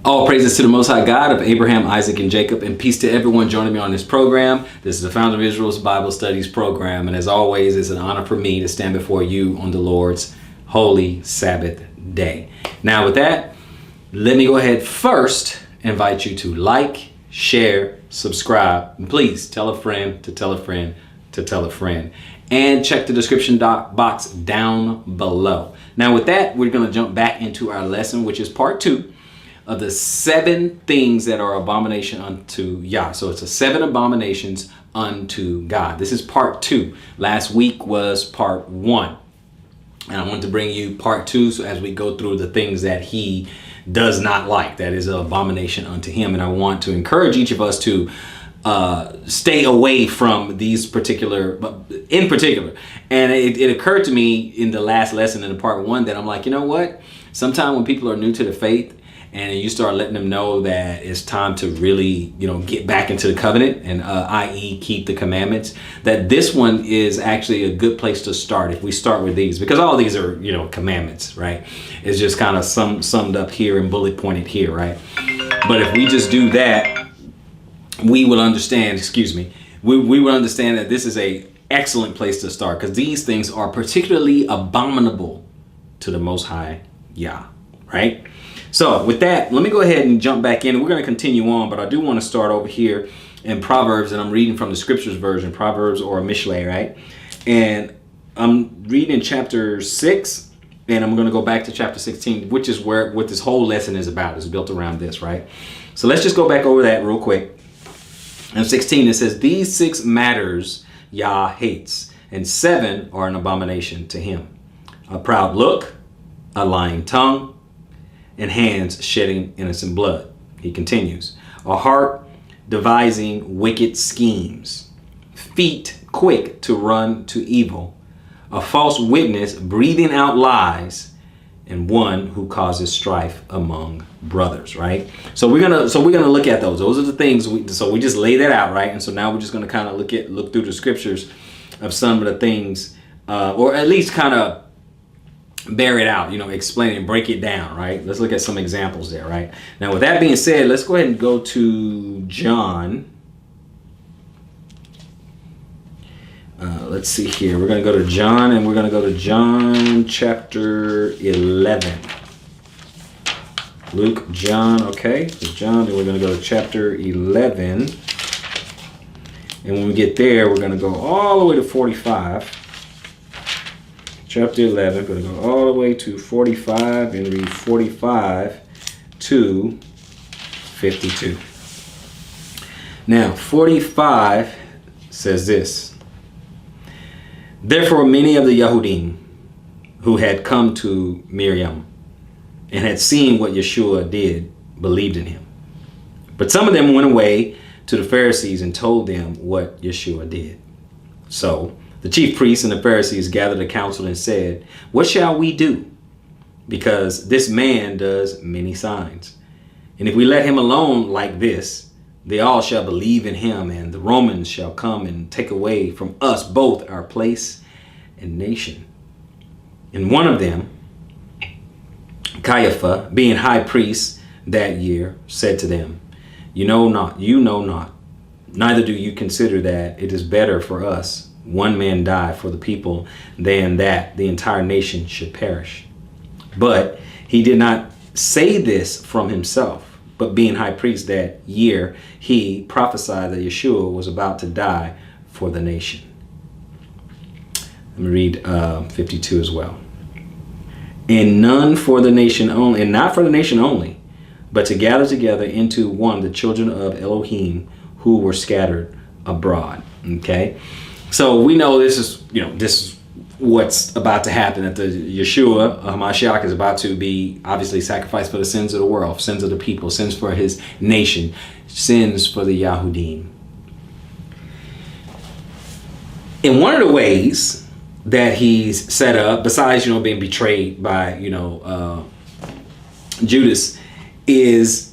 All praises to the Most High God of Abraham, Isaac, and Jacob, and peace to everyone joining me on this program. This is the Founder of Israel's Bible Studies program, and as always, it's an honor for me to stand before you on the Lord's holy Sabbath day. Now, with that, let me go ahead first invite you to like, share, subscribe, and please tell a friend to tell a friend to tell a friend, and check the description box down below. Now, with that, we're going to jump back into our lesson, which is part 2 of the 7 things that are abomination unto Yah. So it's 7 abominations unto God. This is part 2. Last week was part 1. And I want to bring you part 2 so as we go through the things that he does not like, that is an abomination unto him. And I want to encourage each of us to stay away from these in particular. And it occurred to me in the last lesson in the part 1 that I'm like, you know what? Sometimes when people are new to the faith, and you start letting them know that it's time to really, get back into the covenant and i.e. keep the commandments, that this one is actually a good place to start if we start with these, because all these are, commandments, right? It's just kind of summed up here and bullet pointed here, right? But if we just do that, we will understand, we will understand that this is a excellent place to start, because these things are particularly abominable to the Most High Yah, right? So with that, let me go ahead and jump back in. We're going to continue on, but I do want to start over here in Proverbs, and I'm reading from the Scriptures version, Proverbs or Mishlei, right? And I'm reading chapter 6, and I'm going to go back to chapter 16, which is what this whole lesson is about. It's built around this, right? So let's just go back over that real quick. In 16, it says, "These 6 matters Yah hates, and 7 are an abomination to him: a proud look, a lying tongue, and hands shedding innocent blood." He continues, "a heart devising wicked schemes, feet quick to run to evil, a false witness breathing out lies, and one who causes strife among brothers." Right? So we're gonna look at those. Those are the things. So we just lay that out, right? And so now we're just gonna kind of look through the scriptures of some of the things, or at least kind of bear it out, explain it, break it down, right? Let's look at some examples there, right? Now, with that being said, let's go ahead and go to John. Let's see here. We're going to go to John, and we're going to go to John chapter 11. Luke, John, okay. So John, then we're going to go to chapter 11. And when we get there, we're going to go all the way to 45. Chapter 11, going to go all the way to 45 and read 45 to 52. Now, 45 says this: "Therefore many of the Yahudim who had come to Miriam and had seen what Yeshua did believed in him. But some of them went away to the Pharisees and told them what Yeshua did. So the chief priests and the Pharisees gathered a council and said, 'What shall we do? Because this man does many signs. And if we let him alone like this, they all shall believe in him, and the Romans shall come and take away from us both our place and nation.' And one of them, Caiaphas, being high priest that year, said to them, you know not, neither do you consider that it is better for us one man die for the people than that the entire nation should perish. But he did not say this from himself, but being high priest that year, he prophesied that Yeshua was about to die for the nation." Let me read 52 as well. "And none for the nation only, and not for the nation only, but to gather together into one the children of Elohim who were scattered abroad." Okay. So we know this is what's about to happen, that the Yeshua, Hamashiach, is about to be obviously sacrificed for the sins of the world, sins of the people, sins for his nation, sins for the Yahudim. In one of the ways that he's set up, besides, being betrayed by, Judas, is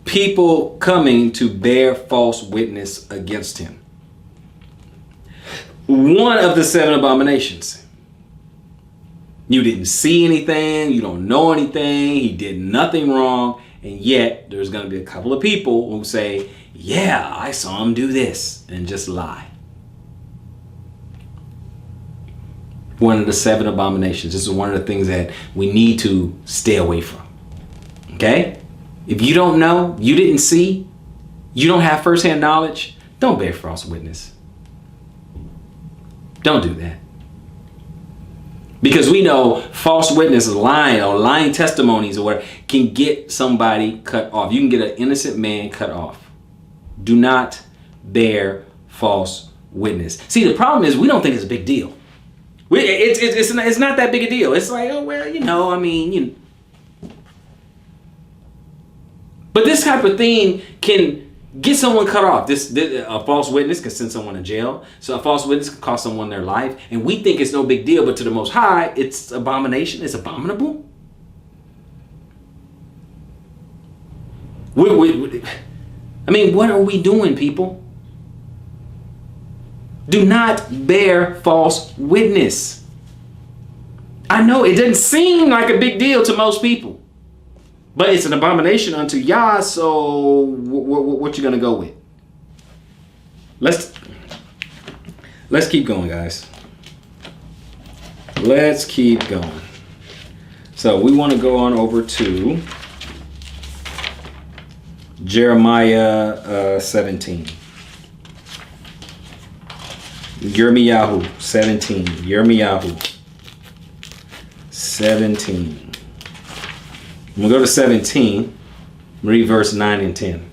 people coming to bear false witness against him. One of the 7 abominations. You didn't see anything. You don't know anything. He did nothing wrong. And yet there's going to be a couple of people who say, yeah, I saw him do this, and just lie. One of the 7 abominations. This is one of the things that we need to stay away from. Okay? If you don't know, you didn't see, you don't have firsthand knowledge, don't bear false witness. Don't do that. Because we know false witnesses, lying or lying testimonies or whatever, can get somebody cut off. You can get an innocent man cut off. Do not bear false witness. See, the problem is we don't think it's a big deal. It's not that big a deal. It's like, oh, well, But this type of thing can get someone cut off. A false witness can send someone to jail. So a false witness can cost someone their life. And we think it's no big deal, but to the Most High, it's abomination. It's abominable. What are we doing, people? Do not bear false witness. I know it doesn't seem like a big deal to most people, but it's an abomination unto Yah. So what you gonna go with? Let's keep going, guys. Let's keep going. So we want to go on over to Jeremiah 17. Yirmiyahu 17. Yirmiyahu 17. We'll go to 17. Read verse 9 and 10.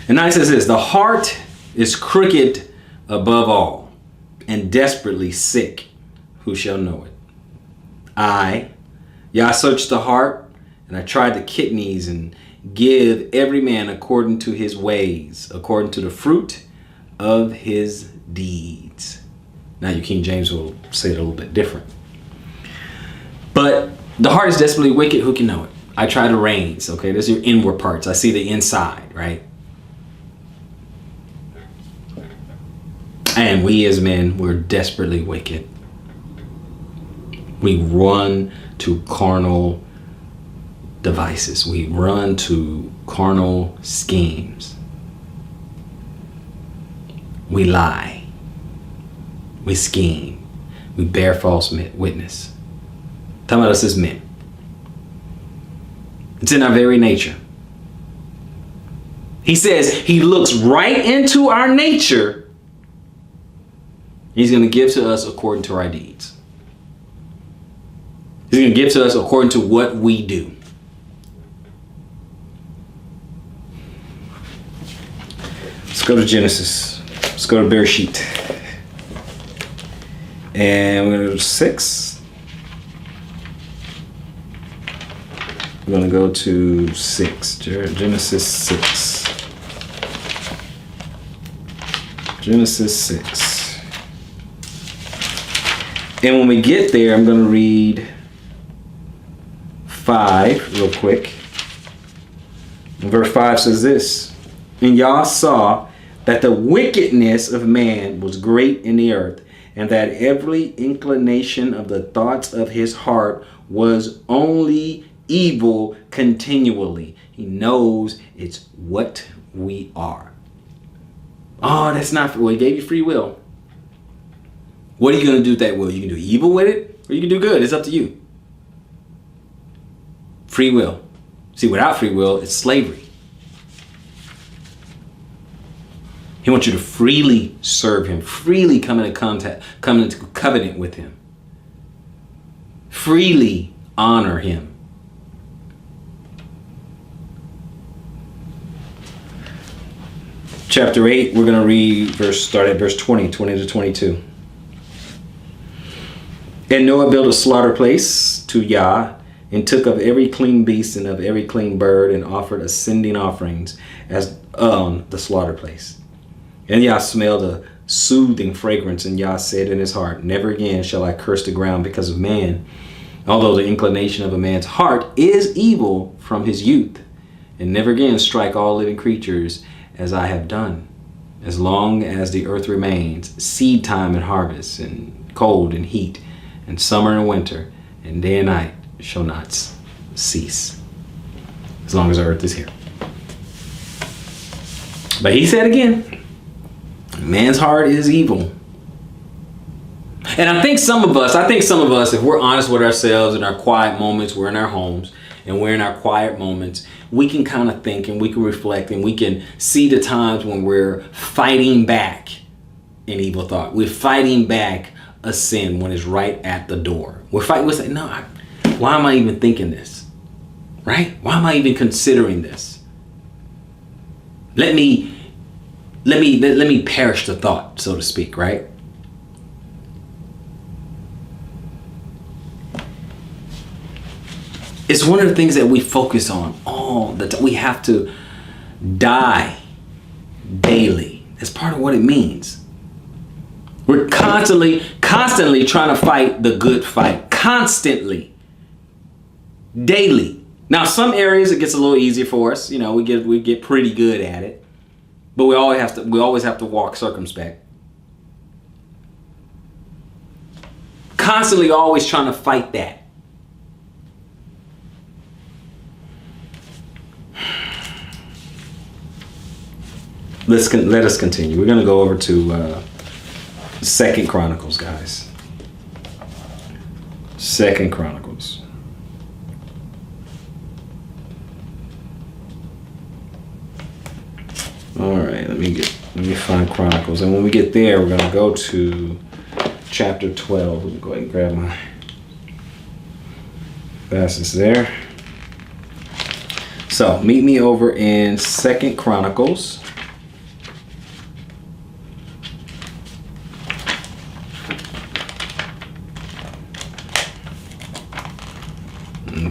And 9 says this: the heart is crooked above all, and desperately sick. Who shall know it? I searched the heart, and I tried the kidneys, and give every man according to his ways, according to the fruit of his deeds. Now your King James will say it a little bit different. But the heart is desperately wicked. Who can know it? I try the reins. Okay, those are your inward parts. I see the inside, right? And we as men, we're desperately wicked. We run to carnal devices. We run to carnal schemes. We lie. We scheme. We bear false witness. Talking about us as men. It's in our very nature. He says he looks right into our nature. He's going to give to us according to our deeds. He's going to give to us according to what we do. Let's go to Genesis. Let's go to Bereshit. And we're going to go to 6. We're going to go to 6. Genesis 6. Genesis 6. And when we get there, I'm going to read 5 real quick. And verse 5 says this: and Yah saw that the wickedness of man was great in the earth, and that every inclination of the thoughts of his heart was only evil continually. He knows it's what we are. Oh, that's not, well, he gave you free will. What are you going to do with that will? You can do evil with it, or you can do good. It's up to you. Free will. See, without free will, it's slavery. He wants you to freely serve him, freely come into covenant with him, freely honor him. Chapter 8, we're going to read start at verse 20 to 22. And Noah built a slaughter place to Yah, and took of every clean beast and of every clean bird, and offered ascending offerings as on the slaughter place. And Yah smelled a soothing fragrance, and Yah said in his heart, never again shall I curse the ground because of man, although the inclination of a man's heart is evil from his youth, and never again strike all living creatures as I have done, as long as the earth remains, seed time and harvest, and cold and heat, and summer and winter, and day and night shall not cease, as long as the earth is here. But he said again, man's heart is evil. And I think some of us, if we're honest with ourselves in our quiet moments, we're in our homes and we're in our quiet moments, we can kind of think and we can reflect and we can see the times when we're fighting back an evil thought. We're fighting back a sin when it's right at the door. We're saying, no, why am I even thinking this? Right? Why am I even considering this? Let me perish the thought, so to speak, right? It's one of the things that we focus on all the time. We have to die daily. That's part of what it means. We're constantly trying to fight the good fight. Constantly. Daily. Now, some areas it gets a little easier for us. You know, we get pretty good at it. But we always have to walk circumspect. Constantly always trying to fight that. Let us continue. We're going to go over to 2 Chronicles, guys. 2 Chronicles. All right, let me find Chronicles, and when we get there, we're going to go to chapter 12. Let me go ahead and grab my glasses there. So meet me over in 2 Chronicles.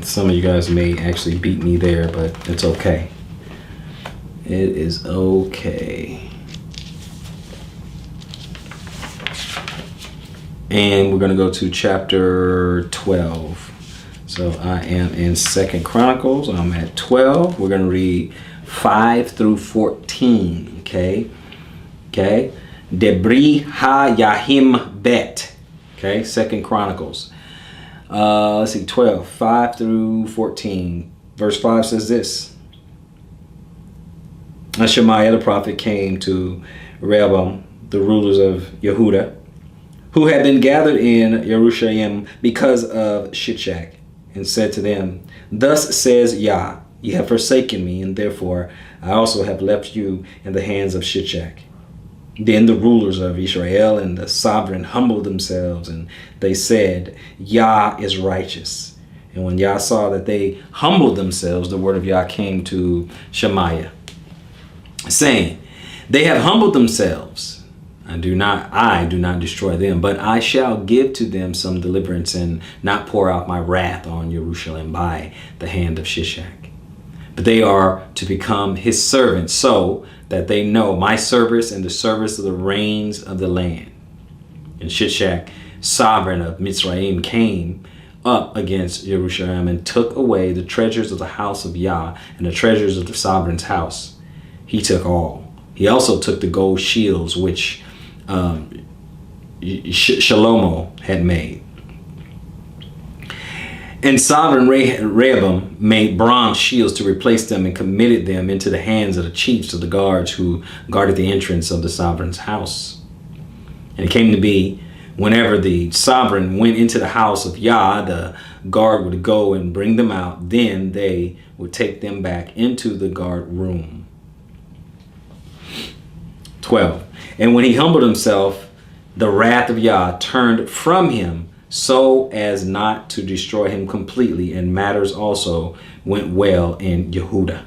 Some of you guys may actually beat me there, but it's okay. It is okay. And we're going to go to chapter 12. So I am in 2 Chronicles. I'm at 12. We're going to read 5 through 14. Okay. Debri ha Yahim bet. Okay. 2 Chronicles. Let's see, 12, 5 through 14. Verse 5 says this. Shemaiah the prophet came to Rehoboam, the rulers of Yehuda, who had been gathered in Jerusalem because of Shishak, and said to them, Thus says Yah, ye have forsaken me, and therefore I also have left you in the hands of Shishak. Then the rulers of Israel and the sovereign humbled themselves, and they said, Yah is righteous. And when Yah saw that they humbled themselves, the word of Yah came to Shemaiah, saying, They have humbled themselves. I do not destroy them, but I shall give to them some deliverance and not pour out my wrath on Jerusalem by the hand of Shishak. But they are to become his servants, so that they know my service and the service of the reigns of the land. And Shishak, sovereign of Mitzrayim, came up against Jerusalem and took away the treasures of the house of Yah and the treasures of the sovereign's house. He took all. He also took the gold shields which Shalomo had made. And sovereign Rehoboam made bronze shields to replace them and committed them into the hands of the chiefs of the guards who guarded the entrance of the sovereign's house. And it came to be, whenever the sovereign went into the house of Yah, the guard would go and bring them out. Then they would take them back into the guard room. 12. And when he humbled himself, the wrath of Yah turned from him, so as not to destroy him completely, and matters also went well in Yehuda.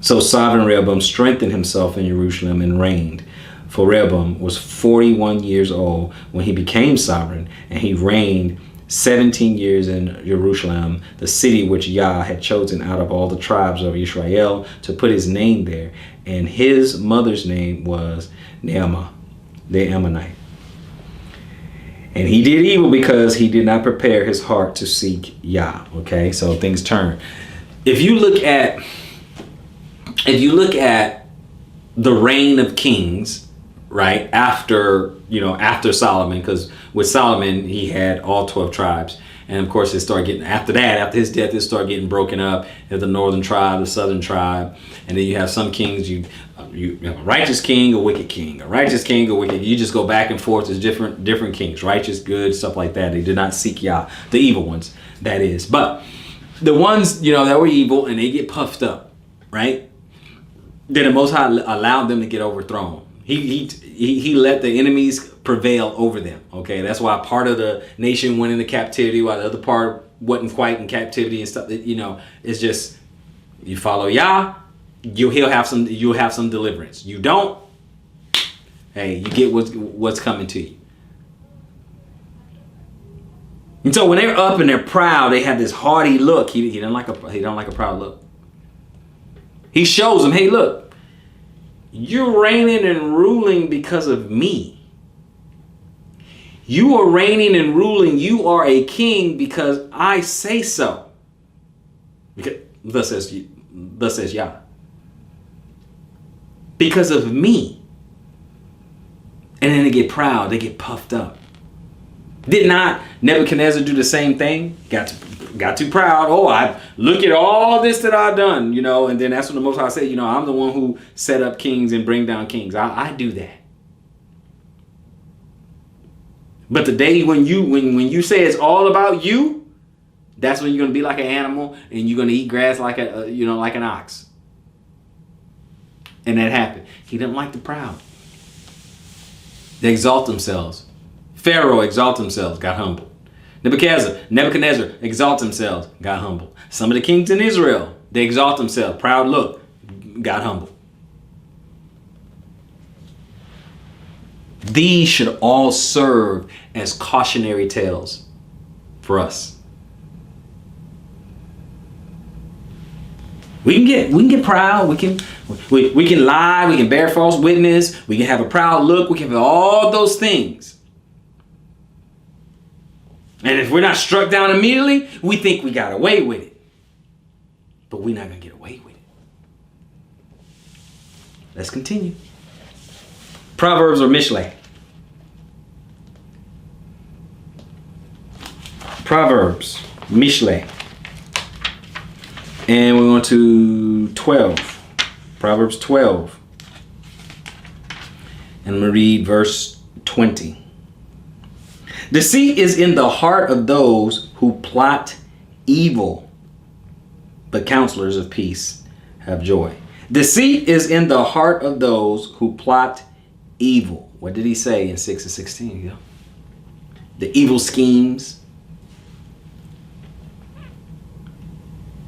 So sovereign Rehoboam strengthened himself in Jerusalem and reigned. For Rehoboam was 41 years old when he became sovereign, and he reigned 17 years in Jerusalem, the city which Yah had chosen out of all the tribes of Israel to put his name there. And his mother's name was Naamah, the Ammonite. And he did evil because he did not prepare his heart to seek Yah. Okay, so things turn. If you look at the reign of kings, right, after Solomon, because with Solomon, he had all 12 tribes. And of course, it started getting, after that, after his death, it started getting broken up. You have the northern tribe, the southern tribe. And then you have some kings, you have a righteous king, a wicked king, a righteous king, a wicked. You just go back and forth. There's different kings, righteous, good, stuff like that. They did not seek Yah, the evil ones, that is. But the ones, that were evil and they get puffed up, right? Then the Most High allowed them to get overthrown. He let the enemies prevail over them. Okay, that's why part of the nation went into captivity, while the other part wasn't quite in captivity and stuff. It's just, you follow Yah, you'll have some deliverance. You don't, hey, you get what's coming to you. And so when they're up and they're proud, they have this haughty look. He don't like a proud look. He shows them, hey, look. You're reigning and ruling because of me. You are reigning and ruling. You are a king because I say so. Because thus says Yah. Because of me. And then they get proud. They get puffed up. Did not Nebuchadnezzar do the same thing? Got too proud. Oh, I look at all this that I've done, and then that's when the Most High said, I'm the one who set up kings and bring down kings. I do that. But the day when you say it's all about you, that's when you're gonna be like an animal and you're gonna eat grass like like an ox. And that happened. He didn't like the proud. They exalt themselves. Pharaoh exalted themselves, got humbled. Nebuchadnezzar exalt themselves, got humble. Some of the kings in Israel, they exalt themselves, proud look, got humble. These should all serve as cautionary tales for us. We can get proud. We can lie. We can bear false witness. We can have a proud look. We can have all those things. And if we're not struck down immediately, we think we got away with it. But we're not going to get away with it. Let's continue. Proverbs or Mishle? Proverbs, Mishle. And we're going to 12. Proverbs 12. And I'm going to read verse 20. Deceit is in the heart of those who plot evil, but counselors of peace have joy. Deceit is in the heart of those who plot evil. What did he say in 6 and 16? The evil schemes.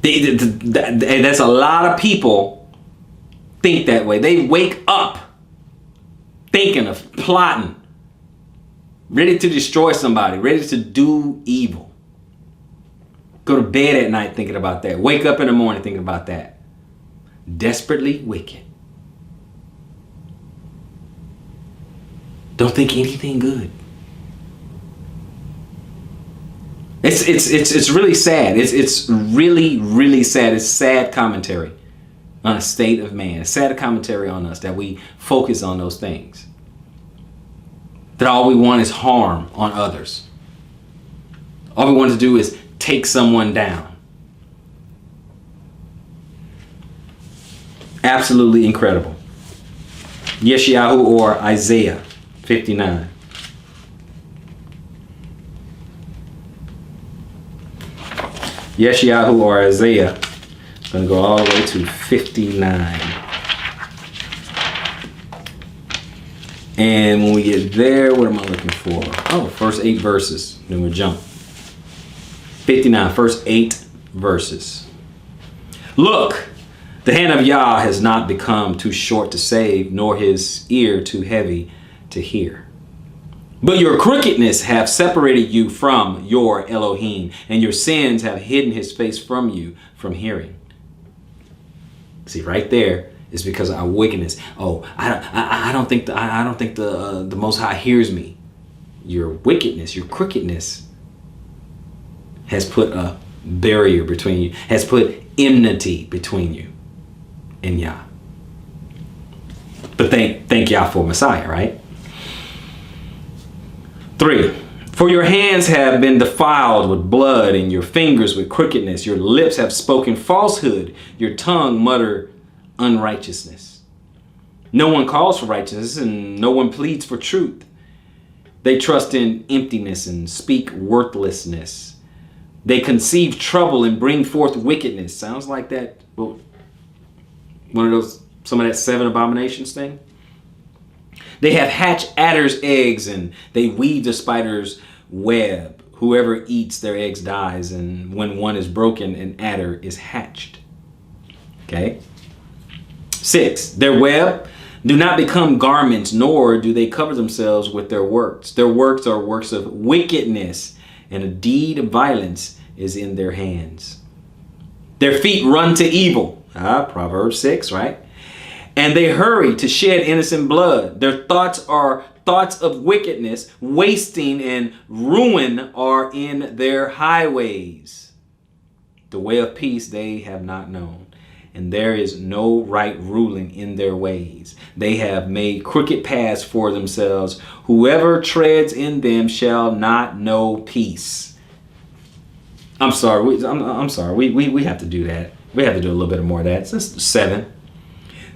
That's a lot of people think that way. They wake up thinking of plotting, ready to destroy somebody, ready to do evil. Go to bed at night thinking about that. Wake up in the morning thinking about that. Desperately wicked. Don't think anything good. It's really sad. It's really, really sad. It's sad commentary on a state of man. It's sad commentary on us that we focus on those things. That all we want is harm on others. All we want to do is take someone down. Absolutely incredible. Yeshayahu or Isaiah 59. Yeshayahu or Isaiah. I'm going to go all the way to 59. And when we get there, what am I looking for? Oh, first 8 verses. Then we'll jump. 59, first 8 verses. Look, the hand of Yah has not become too short to save, nor his ear too heavy to hear. But your crookedness have separated you from your Elohim, and your sins have hidden his face from you from hearing. See, right there is because of our wickedness. Oh, I don't think the Most High hears me. Your wickedness, your crookedness has put a barrier between you, has put enmity between you and Yah. But thank Yah for Messiah, right? 3. For your hands have been defiled with blood, and your fingers with crookedness. Your lips have spoken falsehood. Your tongue mutter unrighteousness. No one calls for righteousness, and no one pleads for truth. They trust in emptiness and speak worthlessness. They conceive trouble and bring forth wickedness. Sounds like that, well, one of those, some of that 7 abominations thing. They have hatched adder's eggs, and they weave the spider's web. Whoever eats their eggs dies, and when one is broken, an adder is hatched. Okay. 6, their web do not become garments, nor do they cover themselves with their works. Their works are works of wickedness, and a deed of violence is in their hands. Their feet run to evil. Proverbs 6, right? And they hurry to shed innocent blood. Their thoughts are thoughts of wickedness. Wasting and ruin are in their highways. The way of peace they have not known, and there is no right ruling in their ways. They have made crooked paths for themselves. Whoever treads in them shall not know peace. I'm sorry. I'm sorry. We have to do that. We have to do a little bit more of that. So 7.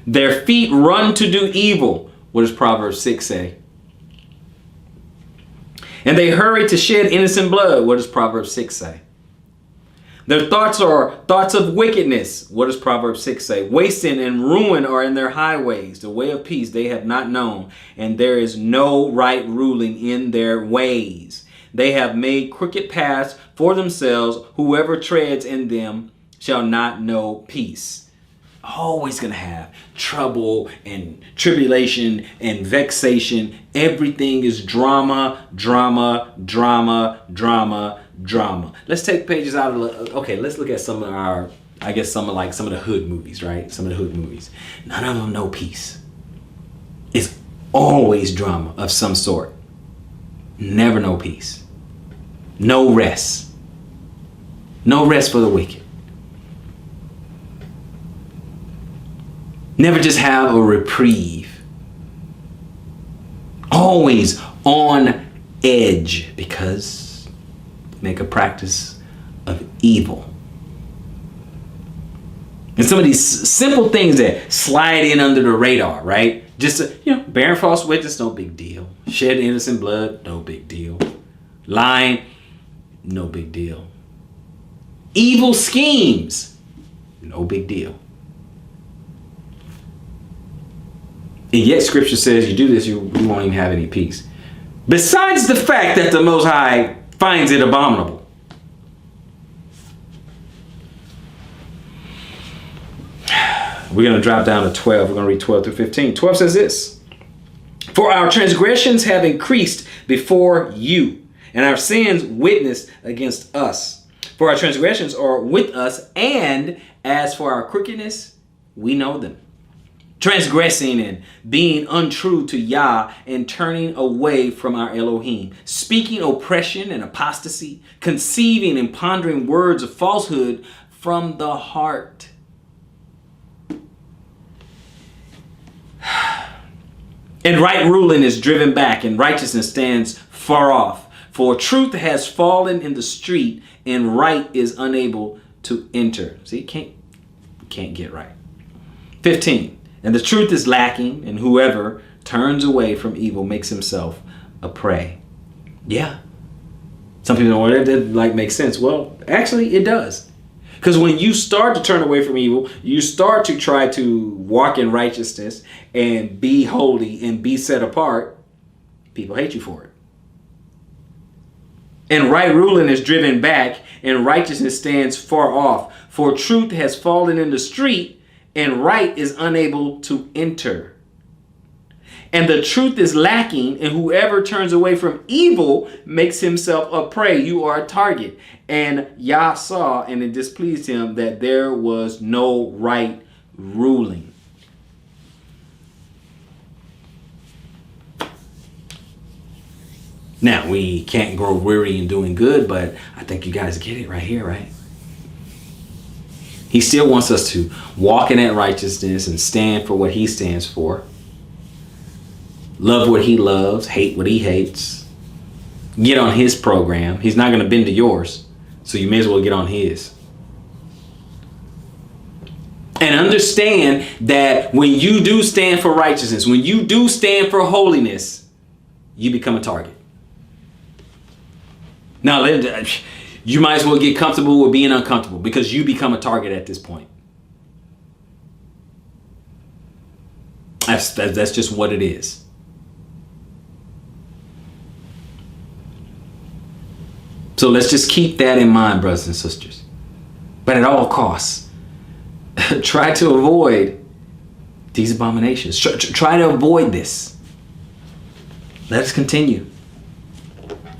Their feet run to do evil. What does Proverbs 6 say? And they hurry to shed innocent blood. What does Proverbs 6 say? Their thoughts are thoughts of wickedness. What does Proverbs 6 say? Wasting and ruin are in their highways. The way of peace they have not known, and there is no right ruling in their ways. They have made crooked paths for themselves. Whoever treads in them shall not know peace. Always going to have trouble and tribulation and vexation. Everything is drama, drama, drama, drama, drama. Let's take pages out of, okay, let's look at some of our, I guess some of the hood movies, right? Some of the hood movies. None of them know peace. It's always drama of some sort. Never no peace. No rest. No rest for the wicked. Never just have a reprieve. Always on edge, because make a practice of evil. And some of these simple things that slide in under the radar, right? Just, bearing false witness, no big deal. Shedding innocent blood, no big deal. Lying, no big deal. Evil schemes, no big deal. And yet scripture says you do this, you won't even have any peace. Besides the fact that the Most High finds it abominable. We're going to drop down to 12. We're going to read 12 through 15. 12 says this. For our transgressions have increased before you, and our sins witness against us. For our transgressions are with us, and as for our crookedness, we know them. Transgressing and being untrue to Yah, and turning away from our Elohim, speaking oppression and apostasy, conceiving and pondering words of falsehood from the heart. And right ruling is driven back, and righteousness stands far off. For truth has fallen in the street, and right is unable to enter. See, can't get right. 15. And the truth is lacking, and whoever turns away from evil makes himself a prey. Yeah. Some people know that makes sense. Well, actually it does. Because when you start to turn away from evil, you start to try to walk in righteousness and be holy and be set apart, people hate you for it. And right ruling is driven back, and righteousness stands far off. For truth has fallen in the street, and right is unable to enter. And the truth is lacking, and whoever turns away from evil makes himself a prey. You are a target. And Yah saw, and it displeased him, that there was no right ruling. Now, we can't grow weary in doing good, but I think you guys get it right here, right? He still wants us to walk in that righteousness and stand for what he stands for. Love what he loves, hate what he hates. get on his program. He's not going to bend to yours. So you may as well get on his. And understand that when you do stand for righteousness, when you do stand for holiness, you become a target. Now, you might as well get comfortable with being uncomfortable, because you become a target at this point. That's just what it is. So let's just keep that in mind, brothers and sisters. But at all costs, try to avoid these abominations. Try to avoid this. Let's continue.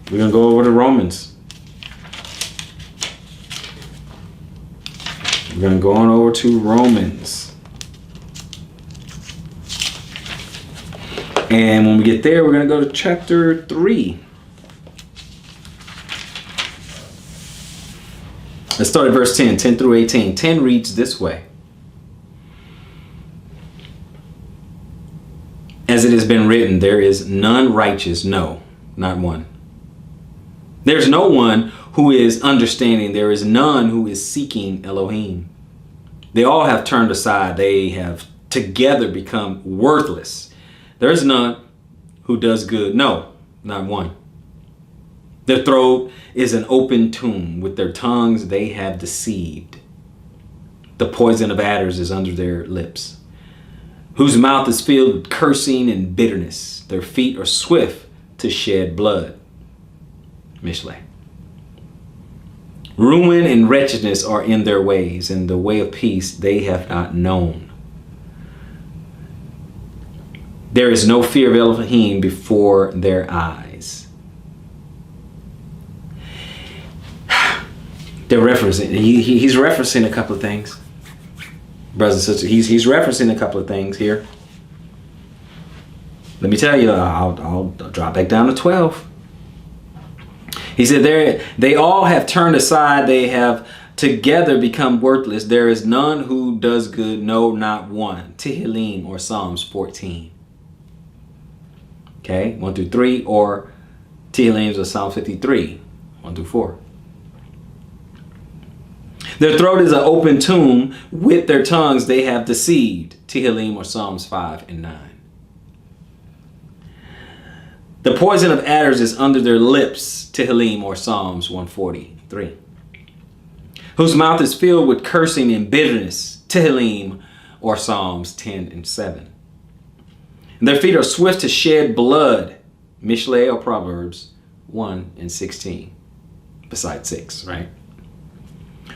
We're going to go over to Romans. We're going to go on over to Romans. And when we get there, we're going to go to chapter 3. Let's start at verse 10 through 18. 10 reads this way. As it has been written, there is none righteous, no, not one. There's no one who is understanding. There is none who is seeking Elohim. They all have turned aside. They have together become worthless. There is none who does good. No, not one. Their throat is an open tomb. With their tongues they have deceived. The poison of adders is under their lips, whose mouth is filled with cursing and bitterness. Their feet are swift to shed blood. Mishle. Ruin and wretchedness are in their ways, and the way of peace they have not known. There is no fear of Elohim before their eyes. They're referencing, he's referencing a couple of things. Brothers and sisters, he's referencing a couple of things here. Let me tell you, I'll drop back down to 12. He said, they all have turned aside. They have together become worthless. There is none who does good. No, not one. Tehillim, or Psalms 14. Okay, 1 through 3, or Tehillim, or Psalm 53, 1 through 4. Their throat is an open tomb. With their tongues they have deceived. Tehillim, or Psalms 5 and 9. The poison of adders is under their lips. Tehillim, or Psalms 143. Whose mouth is filled with cursing and bitterness. Tehillim, or Psalms 10 and 7. And their feet are swift to shed blood. Mishle, or Proverbs 1 and 16. Besides 6, right?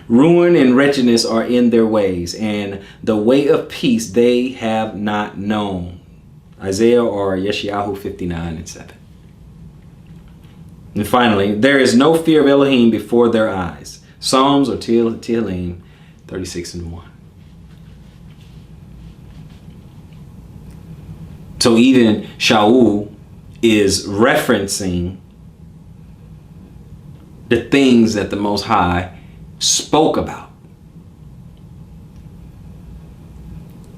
Ruin and wretchedness are in their ways, and the way of peace they have not known. Isaiah, or Yeshayahu 59 and 7. And finally, there is no fear of Elohim before their eyes. Psalms, or Tehillim 36 and 1. So even Shaul is referencing the things that the Most High spoke about.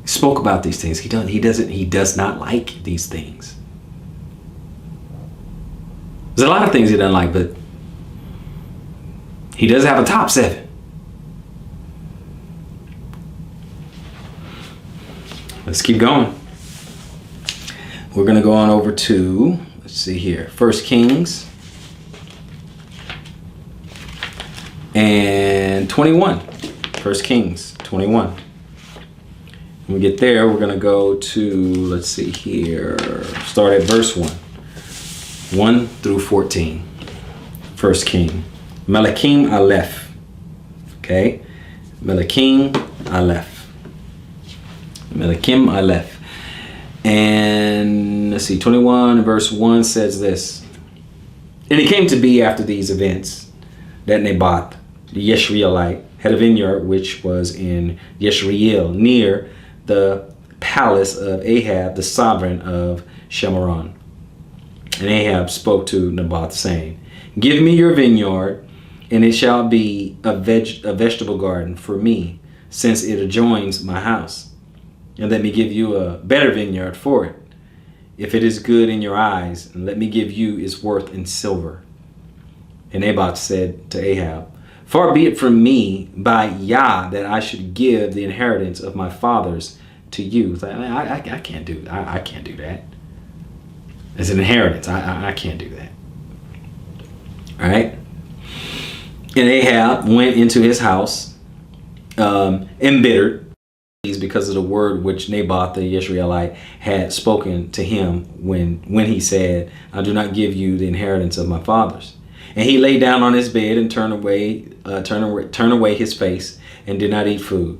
Spoke about these things. He does not like these things. There's a lot of things he doesn't like, but he does have a top 7. Let's keep going. We're going to go on over to, let's see here, 1 Kings and 21. 1 Kings 21. When we get there, we're going to go to, let's see here, start at verse 1. 1 through 14. 1 King. Melachim Aleph. Okay? Melachim Aleph. Melachim Aleph. And let's see, 21 verse 1 says this. And it came to be after these events that Naboth, the Yeshreelite, had a vineyard which was in Yeshreel, near the palace of Ahab, the sovereign of Shemaron. And Ahab spoke to Naboth, saying, Give me your vineyard, and it shall be a vegetable garden for me, since it adjoins my house. And let me give you a better vineyard for it, if it is good in your eyes, and let me give you its worth in silver. And Naboth said to Ahab, far be it from me by Yah that I should give the inheritance of my fathers to you. Like, I can't do that. I can't do that. It's an inheritance. I can't do that. All right. And Ahab went into his house, embittered because of the word which Naboth the Jezreelite had spoken to him when he said, I do not give you the inheritance of my fathers. And he lay down on his bed and turned away his face and did not eat food.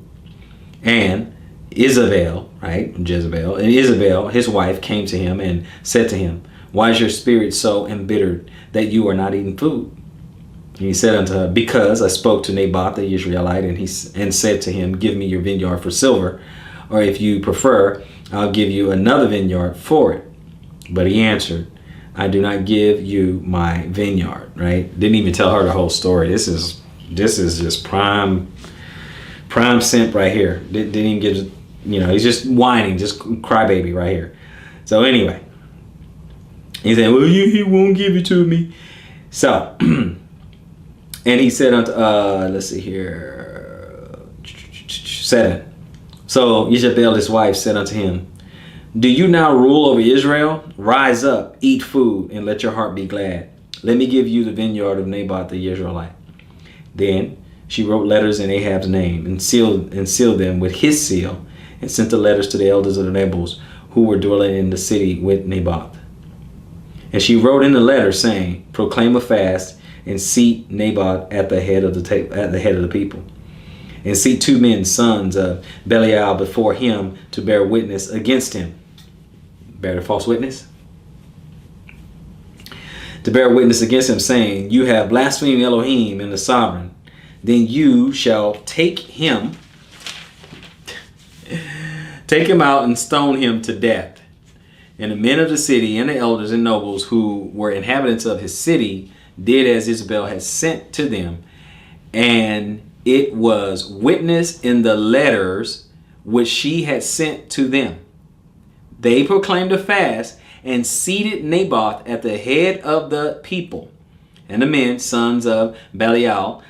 And Jezebel, his wife, came to him and said to him, why is your spirit so embittered that you are not eating food? And he said unto her, because I spoke to Naboth the Jezreelite, and said to him, give me your vineyard for silver, or if you prefer, I'll give you another vineyard for it. But he answered, I do not give you my vineyard. Right? Didn't even tell her the whole story. This is just prime simp right here. Didn't even give, he's just whining, just crybaby right here. So anyway, he said, well, he won't give it to me. So. And he said unto, let's see here, 7. So Jezebel, his wife, said unto him, do you now rule over Israel? Rise up, eat food, and let your heart be glad. Let me give you the vineyard of Naboth the Jezreelite. Then she wrote letters in Ahab's name and sealed them with his seal, and sent the letters to the elders of the nobles who were dwelling in the city with Naboth. And she wrote in the letter, saying, proclaim a fast, and seat Naboth at the head of the people, and seat 2 men, sons of Belial, before him to bear witness against him. Bear the false witness? To bear witness against him, saying, you have blasphemed Elohim and the sovereign. Then you shall take him out and stone him to death. And the men of the city and the elders and nobles who were inhabitants of his city did as Isabel had sent to them, and it was witnessed in the letters which she had sent to them. They proclaimed a fast and seated Naboth at the head of the people. And the men, sons of Belial,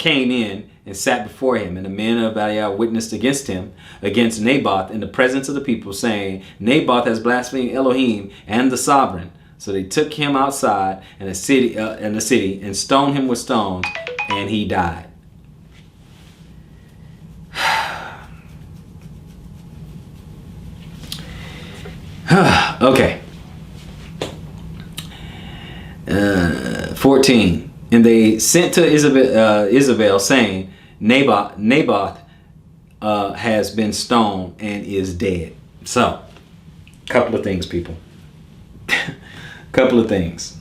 came in and sat before him. And the men of Belial witnessed against Naboth in the presence of the people, saying, Naboth has blasphemed Elohim and the sovereign. So they took him outside in the city and stoned him with stones, and he died. Okay. 14. And they sent to Isabel, saying, Naboth has been stoned and is dead. So, couple of things, people. Couple of things.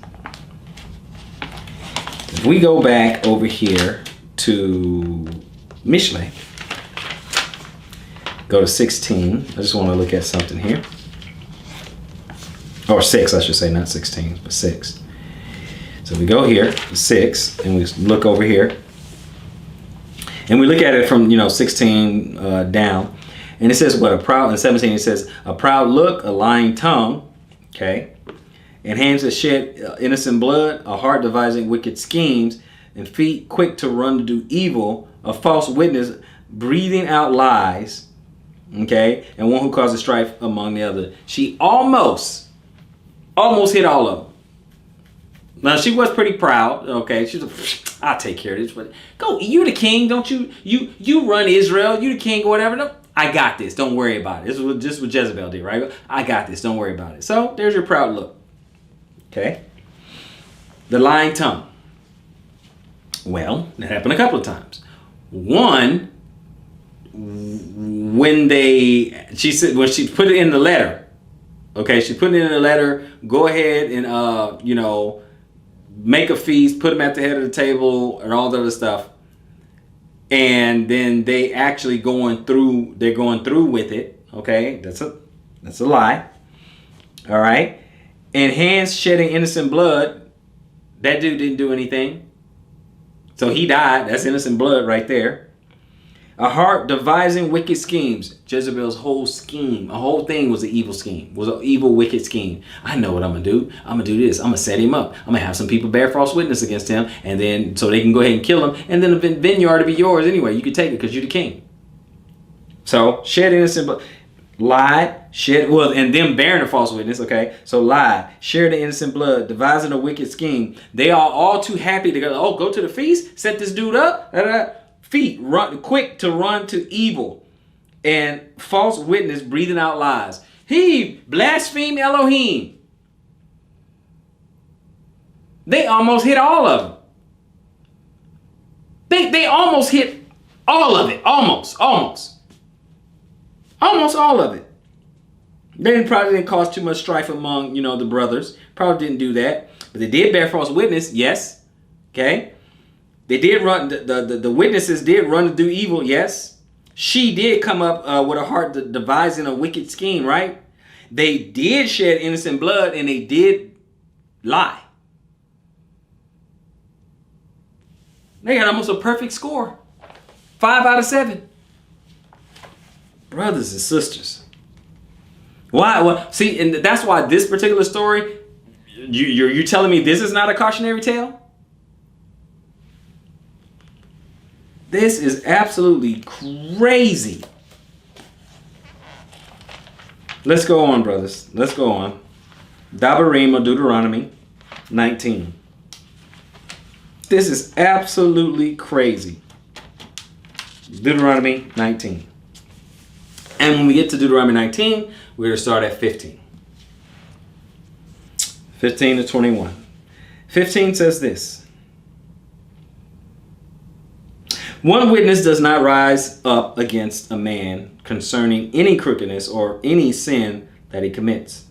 If we go back over here to Mishle, go to 16. I just want to look at something here. Or 6, I should say, not 16, but 6. So we go here, 6, and we look over here. And we look at it from, 16 down. And it says what? In 17 it says, a proud look, a lying tongue, okay? And hands that shed innocent blood, a heart devising wicked schemes, and feet quick to run to do evil, a false witness breathing out lies, okay, and one who causes strife among the other. She almost hit all of them. Now she was pretty proud, okay. She's like, I'll take care of this. But go, you the king, don't you? You run Israel, you the king or whatever. No, I got this. Don't worry about it. This is just what Jezebel did, right? I got this. Don't worry about it. So there's your proud look. Okay. The lying tongue. Well, that happened a couple of times. One, when she put it in the letter. Okay, she put it in the letter. Go ahead and make a feast, put them at the head of the table, and all the other stuff. And then they actually going through with it. Okay, that's a lie. All right. And hands shedding innocent blood, that dude didn't do anything. So he died. That's innocent blood right there. A heart devising wicked schemes. Jezebel's whole scheme, a whole thing was an evil scheme, was an evil, wicked scheme. I know what I'm going to do. I'm going to do this. I'm going to set him up. I'm going to have some people bear false witness against him, and then so they can go ahead and kill him, and then the vineyard will be yours anyway. You can take it because you're the king. So, shed innocent blood. Lied, shed, well, and them bearing a false witness, okay? So lied, shared the innocent blood, devising a wicked scheme. They are all too happy to go to the feast, set this dude up, feet, run quick to run to evil, and false witness breathing out lies. He blasphemed Elohim. They almost hit all of them. They almost hit all of it. Almost all of it. They probably didn't cause too much strife among, the brothers. Probably didn't do that. But they did bear false witness, yes. Okay. They did run, the witnesses did run to do evil, yes. She did come up with a heart devising a wicked scheme, right? They did shed innocent blood, and they did lie. They got almost a perfect score. 5 out of 7. Brothers and sisters. Why? Well, see, and that's why this particular story, you're telling me this is not a cautionary tale? This is absolutely crazy. Let's go on, brothers. Let's go on. Dabarim, or Deuteronomy 19. This is absolutely crazy. Deuteronomy 19. And when we get to Deuteronomy 19, we're going to start at 15. 15 to 21. 15 says this. One witness does not rise up against a man concerning any crookedness or any sin that he commits.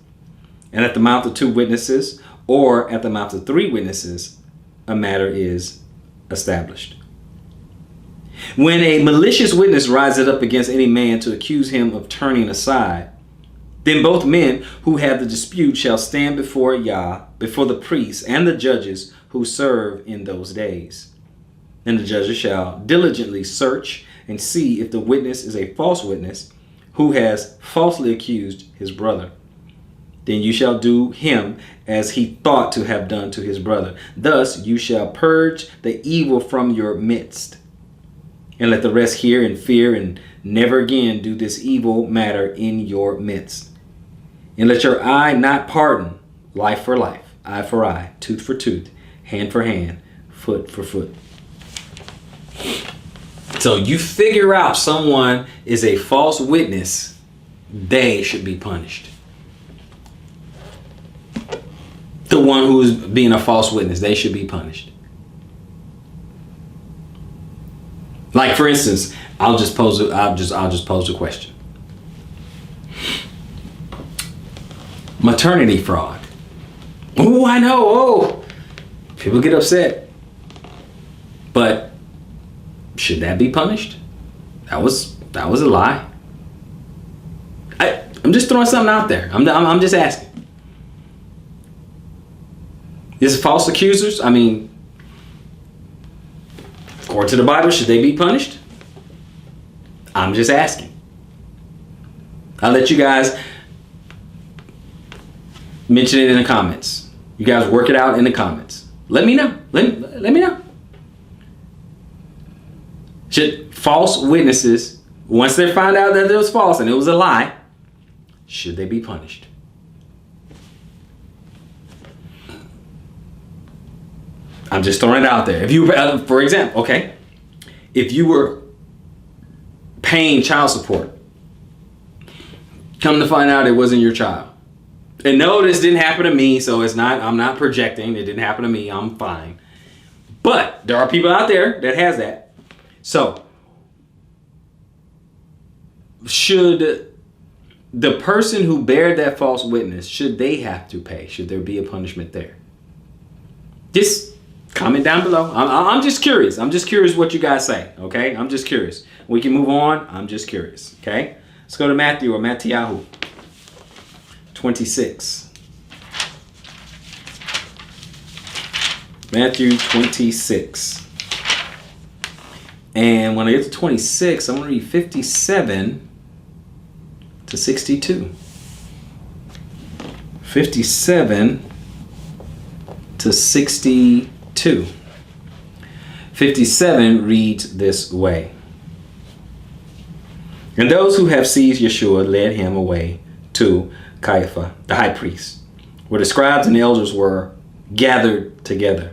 And at the mouth of 2 witnesses, or at the mouth of 3 witnesses, a matter is established. When a malicious witness rises up against any man to accuse him of turning aside, then both men who have the dispute shall stand before Yah, before the priests and the judges who serve in those days. And the judges shall diligently search and see if the witness is a false witness who has falsely accused his brother. Then you shall do him as he thought to have done to his brother. Thus you shall purge the evil from your midst. And let the rest hear and fear, and never again do this evil matter in your midst. And let your eye not pardon, life for life, eye for eye, tooth for tooth, hand for hand, foot for foot. So you figure out someone is a false witness, they should be punished. The one who is being a false witness, they should be punished. Like, for instance, I'll just pose a question. Maternity fraud. Oh, I know. Oh, people get upset. But should that be punished? That was a lie. I'm just throwing something out there. I'm just asking. Is false accusers? I mean, according to the Bible, should they be punished? I'm just asking. I'll let you guys mention it in the comments. You guys work it out in the comments. Let me know. Let me know. Should false witnesses, once they find out that it was false and it was a lie, should they be punished? I'm just throwing it out there. If you, for example, okay, if you were paying child support, come to find out it wasn't your child. And no, this didn't happen to me, so I'm not projecting. It didn't happen to me. I'm fine. But there are people out there that has that. So, should the person who bared that false witness, should they have to pay? Should there be a punishment there? Just comment down below. I'm just curious. I'm just curious what you guys say, okay? I'm just curious. We can move on. I'm just curious, okay? Let's go to Matthew, or Mattiyahu 26. Matthew 26. And when I get to 26, I'm going to read 57 to 62. 57 to 62. 57 reads this way. And those who have seized Yeshua led him away to Caiaphas, the high priest, where the scribes and elders were gathered together.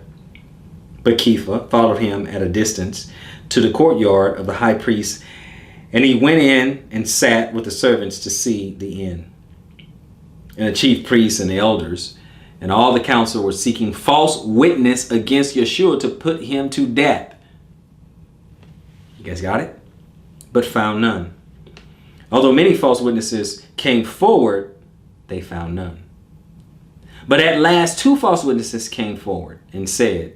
But Kepha followed him at a distance to the courtyard of the high priest, and he went in and sat with the servants to see the end. And the chief priests and the elders and all the council were seeking false witness against Yeshua to put him to death. You guys got it? But found none. Although many false witnesses came forward, they found none. But at last 2 false witnesses came forward and said,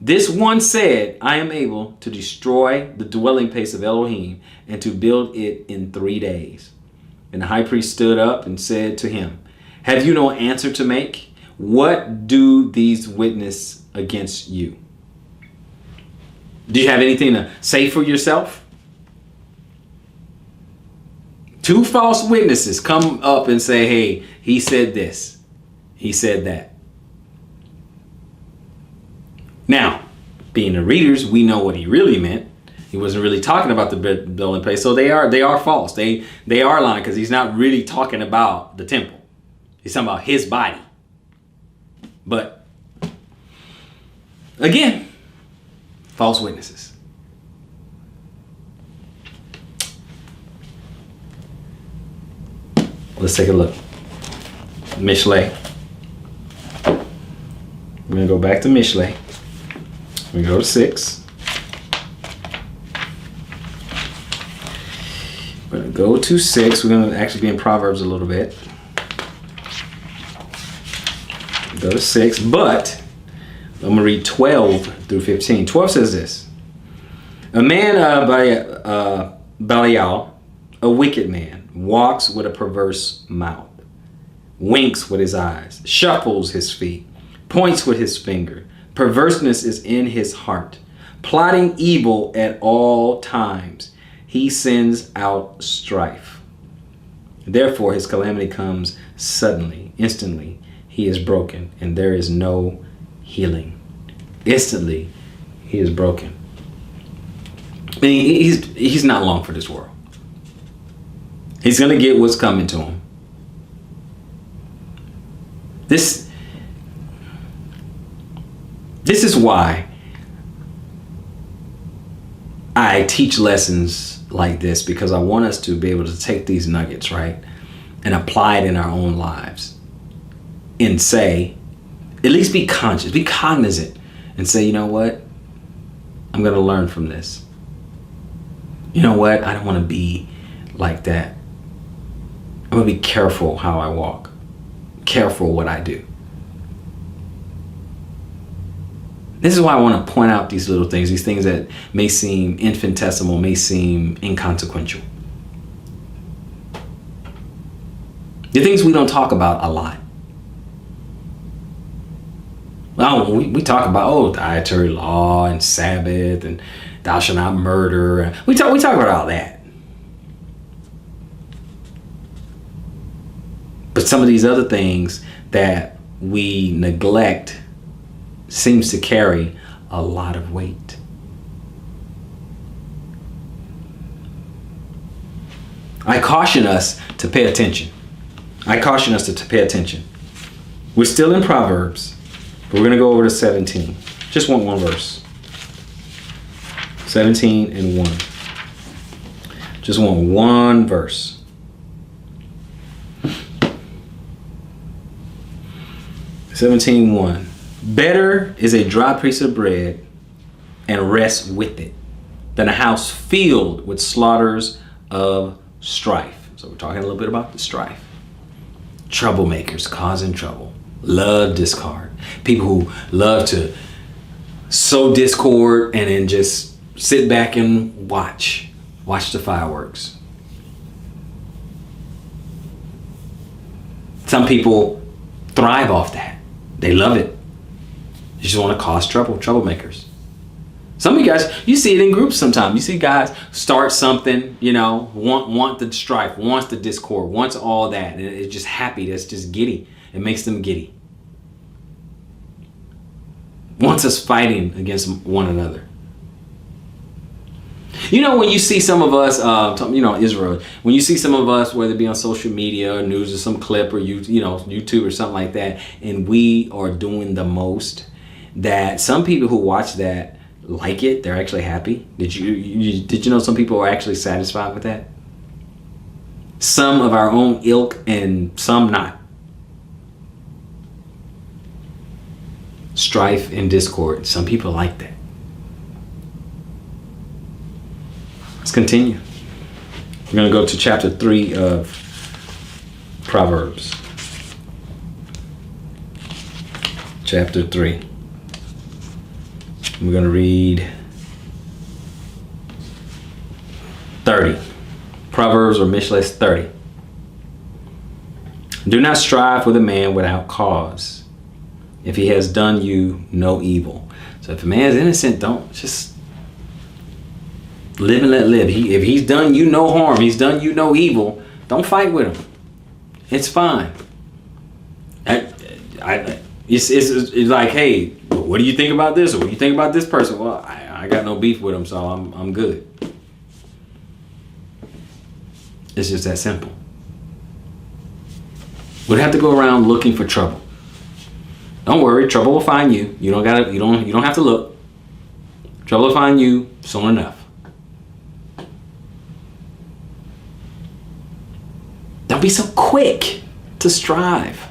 this one said, I am able to destroy the dwelling place of Elohim and to build it in 3 days. And the high priest stood up and said to him, have you no answer to make? What do these witness against you? Do you have anything to say for yourself? 2 false witnesses come up and say, hey, he said this. He said that. Now, being the readers, we know what he really meant. He wasn't really talking about the building place. So they are false. They are lying because he's not really talking about the temple. He's talking about his body. But again, false witnesses. Let's take a look. Mishlei. We're going to go back to Mishlei. We go to 6. We're going to go to 6. We're going to actually be in Proverbs a little bit. Go to 6, but I'm going to read 12 through 15. 12 says this. A man Belial, a wicked man, walks with a perverse mouth, winks with his eyes, shuffles his feet, points with his finger. Perverseness is in his heart, plotting evil at all times. He sends out strife. Therefore, his calamity comes suddenly, instantly. He is broken, and there is no healing. Instantly, he is broken. I mean, he's not long for this world. He's going to get what's coming to him. This is why I teach lessons like this, because I want us to be able to take these nuggets, right, and apply it in our own lives and say, at least be conscious, be cognizant, and say, you know what? I'm going to learn from this. You know what? I don't want to be like that. I'm going to be careful how I walk, careful what I do. This is why I want to point out these little things, these things that may seem infinitesimal, may seem inconsequential. The things we don't talk about a lot. Well, we talk about, dietary law and Sabbath and thou shalt not murder. We talk about all that. But some of these other things that we neglect seems to carry a lot of weight. I caution us to pay attention. I caution us to pay attention. We're still in Proverbs, but we're going to go over to 17. Just one verse. 17 and 1. Just want one verse. Seventeen one. Better is a dry piece of bread and rest with it than a house filled with slaughters of strife. So we're talking a little bit about the strife. Troublemakers causing trouble. Love discord. People who love to sow discord and then just sit back and watch the fireworks. Some people thrive off that. They love it. You just want to cause trouble, troublemakers. Some of you guys, you see it in groups sometimes. You see guys start something, want the strife, wants the discord, wants all that. And it's just happy. That's just giddy. It makes them giddy. Wants us fighting against one another. When you see some of us, Israel, when you see some of us, whether it be on social media or news or some clip or YouTube or something like that, and we are doing the most, that some people who watch that like it, they're actually happy. Did you know some people are actually satisfied with that? Some of our own ilk and some not. Strife and discord. Some people like that. Let's continue. We're going to go to chapter 3 of Proverbs. Chapter 3. We're going to read 30. Proverbs or Mishless 30. Do not strive with a man without cause, if he has done you no evil. So if a man is innocent, don't just live and let live. If he's done you no harm, he's done you no evil, don't fight with him. It's fine. It's like, hey, what do you think about this? Or what do you think about this person? Well, I got no beef with him, so I'm good. It's just that simple. We don't have to go around looking for trouble. Don't worry, trouble will find you. You don't have to look. Trouble will find you soon enough. Don't be so quick to strive.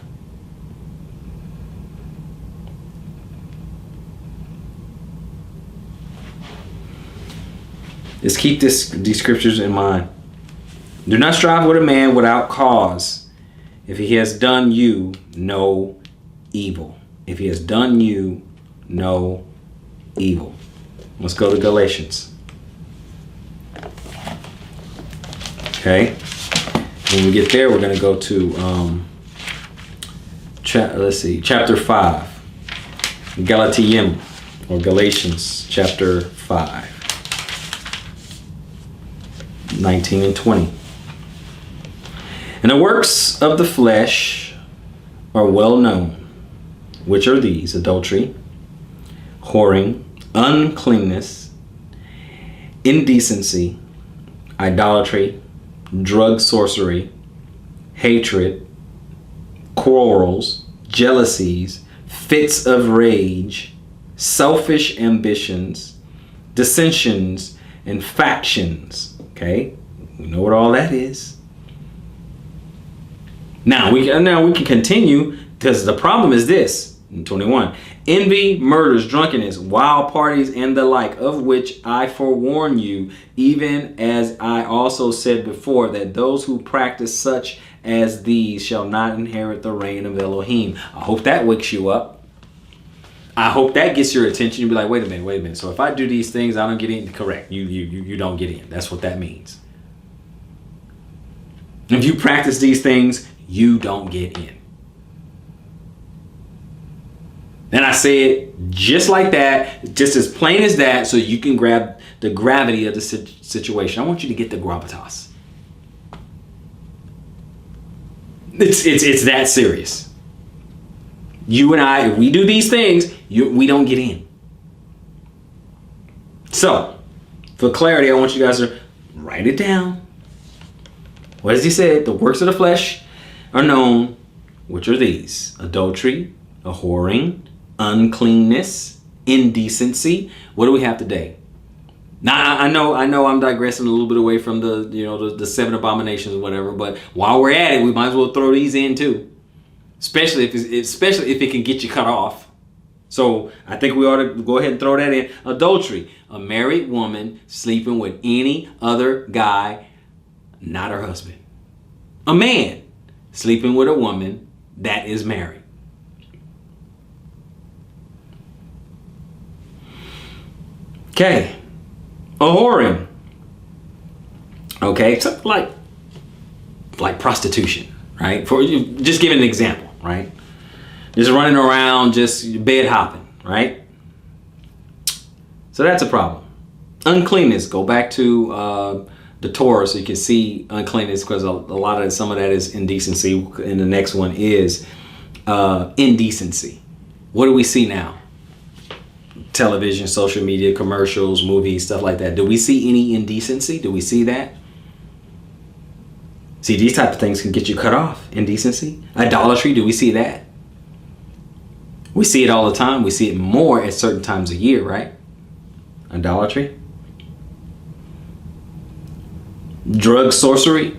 Just keep these scriptures in mind. Do not strive with a man without cause, if he has done you no evil. If he has done you no evil. Let's go to Galatians. Okay. When we get there, we're going to go to chapter 5. Galatium, or Galatians chapter 5. 19 and 20. And the works of the flesh are well known, which are these: adultery, whoring, uncleanness, indecency, idolatry, drug sorcery, hatred, quarrels, jealousies, fits of rage, selfish ambitions, dissensions, and factions. Okay, we know what all that is. Now we can continue, because the problem is this. 21. Envy, murders, drunkenness, wild parties, and the like, of which I forewarn you, even as I also said before, that those who practice such as these shall not inherit the reign of Elohim. I hope that wakes you up. I hope that gets your attention. You'll be like, wait a minute. So if I do these things, I don't get in. Correct. You don't get in. That's what that means. If you practice these things, you don't get in. And I say it just like that, just as plain as that, so you can grab the gravity of the situation. I want you to get the gravitas. It's that serious. You and I, if we do these things, we don't get in. So, for clarity, I want you guys to write it down. What does he say? The works of the flesh are known, which are these: adultery, a whoring, uncleanness, indecency. What do we have today? Now, I know I'm digressing a little bit away from the 7 abominations or whatever, but while we're at it, we might as well throw these in too. Especially if it can get you cut off. So I think we ought to go ahead and throw that in. Adultery, a married woman sleeping with any other guy, not her husband. A man sleeping with a woman that is married. Okay. A whoring. Okay, something like prostitution, right? For you, just give an example, right? Just running around, just bed hopping, right? So that's a problem. Uncleanness. Go back to the Torah so you can see uncleanness, because some of that is indecency. And the next one is indecency. What do we see now? Television, social media, commercials, movies, stuff like that. Do we see any indecency? Do we see that? See, these type of things can get you cut off. Indecency. Idolatry. Do we see that? We see it all the time. We see it more at certain times of year, right? Idolatry. Drug sorcery.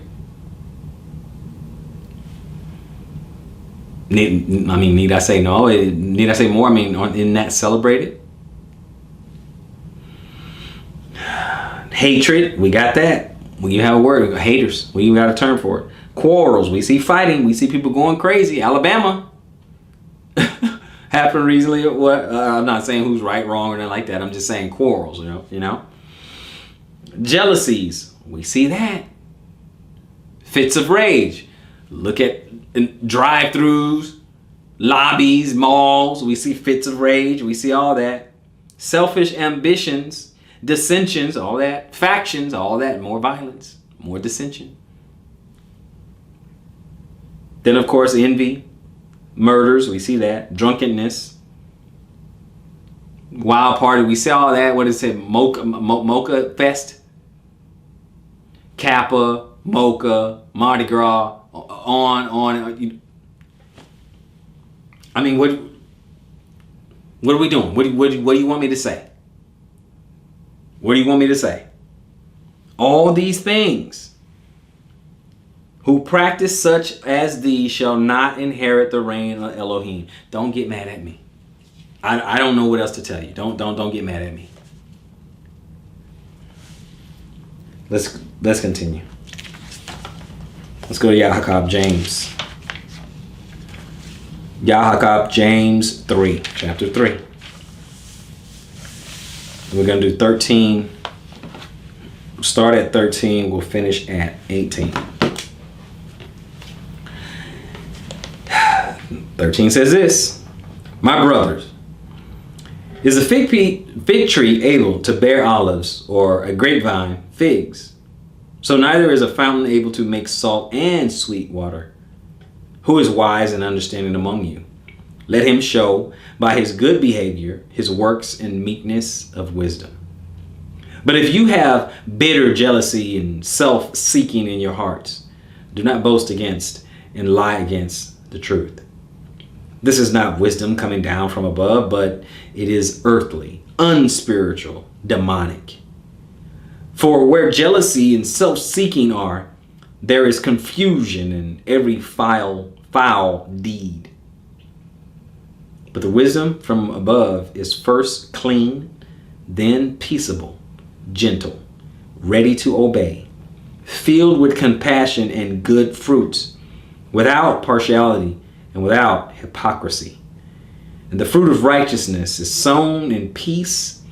Need I say no? Need I say more? Isn't that celebrated? Hatred. We got that. When you have a word, haters. We even got a term for it. Quarrels. We see fighting. We see people going crazy. Alabama. Happened recently. I'm not saying who's right, wrong, or anything like that. I'm just saying quarrels. You know. Jealousies. We see that. Fits of rage. Look at drive-throughs, lobbies, malls. We see fits of rage. We see all that. Selfish ambitions, dissensions, all that. Factions, all that. More violence, more dissension. Then, of course, envy, murders. We see that. Drunkenness. Wild party. We see all that. What is it? Mocha Fest. Kappa, Mocha, Mardi Gras, on. I mean, what are we doing? What do you want me to say? What do you want me to say? All these things. Who practice such as these shall not inherit the reign of Elohim. Don't get mad at me. I don't know what else to tell you. Don't get mad at me. Let's continue. Let's go to Yahakab James. Yahakab James 3, chapter 3. We're going to do 13. We'll start at 13. We'll finish at 18. 13 says this. My brothers, is a fig tree able to bear olives, or a grapevine figs? So neither is a fountain able to make salt and sweet water. Who is wise and understanding among you? Let him show by his good behavior his works in meekness of wisdom. But if you have bitter jealousy and self-seeking in your hearts, do not boast against and lie against the truth. This is not wisdom coming down from above, but it is earthly, unspiritual, demonic. For where jealousy and self-seeking are, there is confusion in every foul deed. But the wisdom from above is first clean, then peaceable, gentle, ready to obey, filled with compassion and good fruits, without partiality and without hypocrisy. And the fruit of righteousness is sown in peace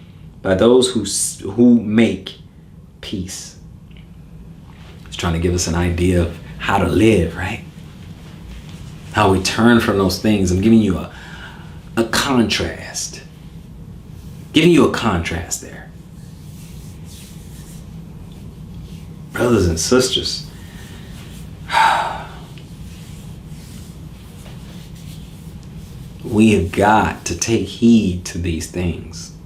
by those who make peace. It's trying to give us an idea of how to live, right? How we turn from those things. I'm giving you a contrast. Giving you a contrast there. Brothers and sisters, we have got to take heed to these things.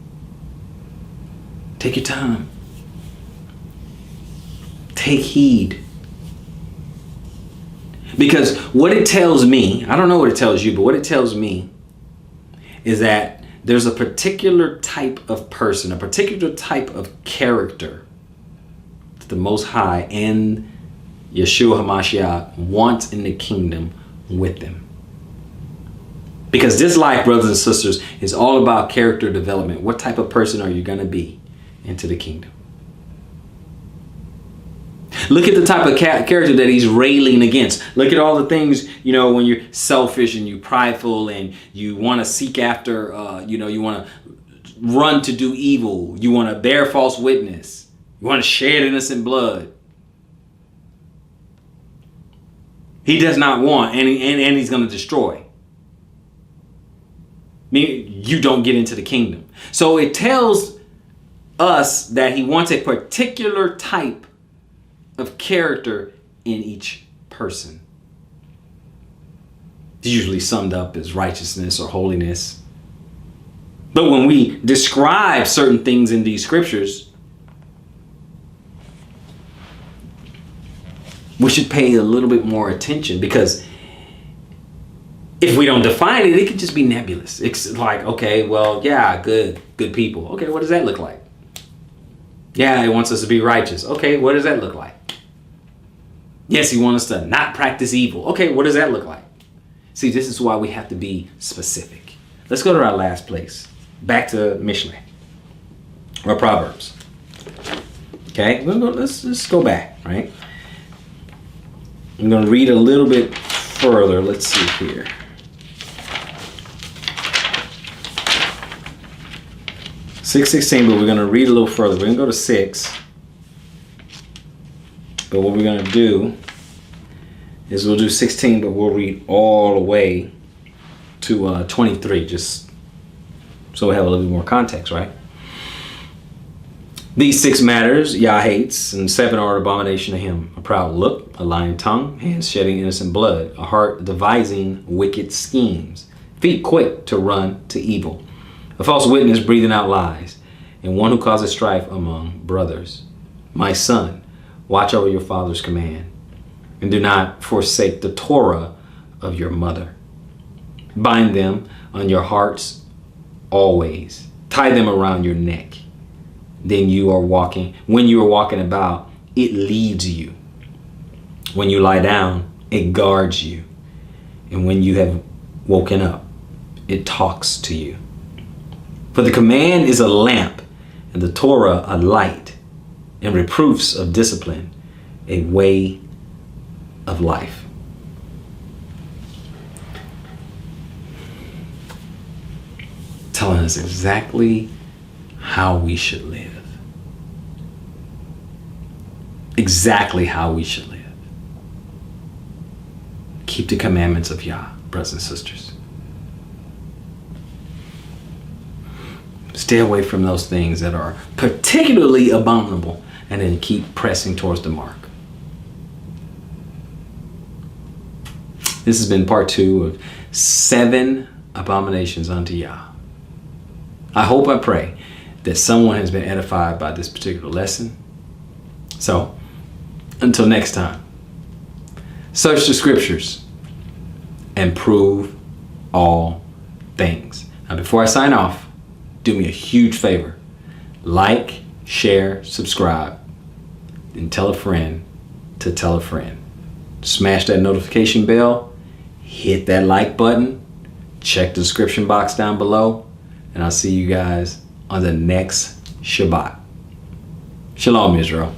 Take your time. Take heed. Because what it tells me, I don't know what it tells you, but what it tells me is that there's a particular type of person, a particular type of character that the Most High and Yeshua HaMashiach wants in the kingdom with them. Because this life, brothers and sisters, is all about character development. What type of person are you going to be into the kingdom? Look at the type of character that he's railing against. Look at all the things, when you're selfish and you're prideful and you want to seek after, you want to run to do evil. You want to bear false witness. You want to shed innocent blood. He does not want, and he's going to destroy. Meaning you don't get into the kingdom. So it tells us that he wants a particular type of character in each person. It's usually summed up as righteousness or holiness. But when we describe certain things in these scriptures, we should pay a little bit more attention, because if we don't define it, it could just be nebulous. It's like, okay, well, yeah, good people. Okay, what does that look like? Yeah, he wants us to be righteous. Okay, what does that look like? Yes, he wants us to not practice evil. Okay, what does that look like? See, this is why we have to be specific. Let's go to our last place. Back to Mishnah or Proverbs. Okay, let's go back, right? I'm going to read a little bit further. Let's see here. Six 16, but we're going to read a little further. We're going to go to 6. But what we're going to do is we'll do 16, but we'll read all the way to 23, just so we have a little bit more context, right? These 6 matters Yah hates, and 7 are an abomination to him: a proud look, a lying tongue, hands shedding innocent blood, a heart devising wicked schemes, feet quick to run to evil, a false witness breathing out lies, and one who causes strife among brothers. My son, watch over your father's command, and do not forsake the Torah of your mother. Bind them on your hearts always. Tie them around your neck. Then when you are walking about, it leads you. When you lie down, it guards you. And when you have woken up, it talks to you. For the command is a lamp, and the Torah a light, and reproofs of discipline a way of life. Telling us exactly how we should live. Exactly how we should live. Keep the commandments of Yah, brothers and sisters. Stay away from those things that are particularly abominable, and then keep pressing towards the mark. This has been part 2 of 7 abominations unto Yah. I hope, I pray that someone has been edified by this particular lesson. So, until next time, search the scriptures and prove all things. Now, before I sign off, do me a huge favor. Like, share, subscribe, and tell a friend to tell a friend. Smash that notification bell, hit that like button, check the description box down below, and I'll see you guys on the next Shabbat. Shalom, Israel.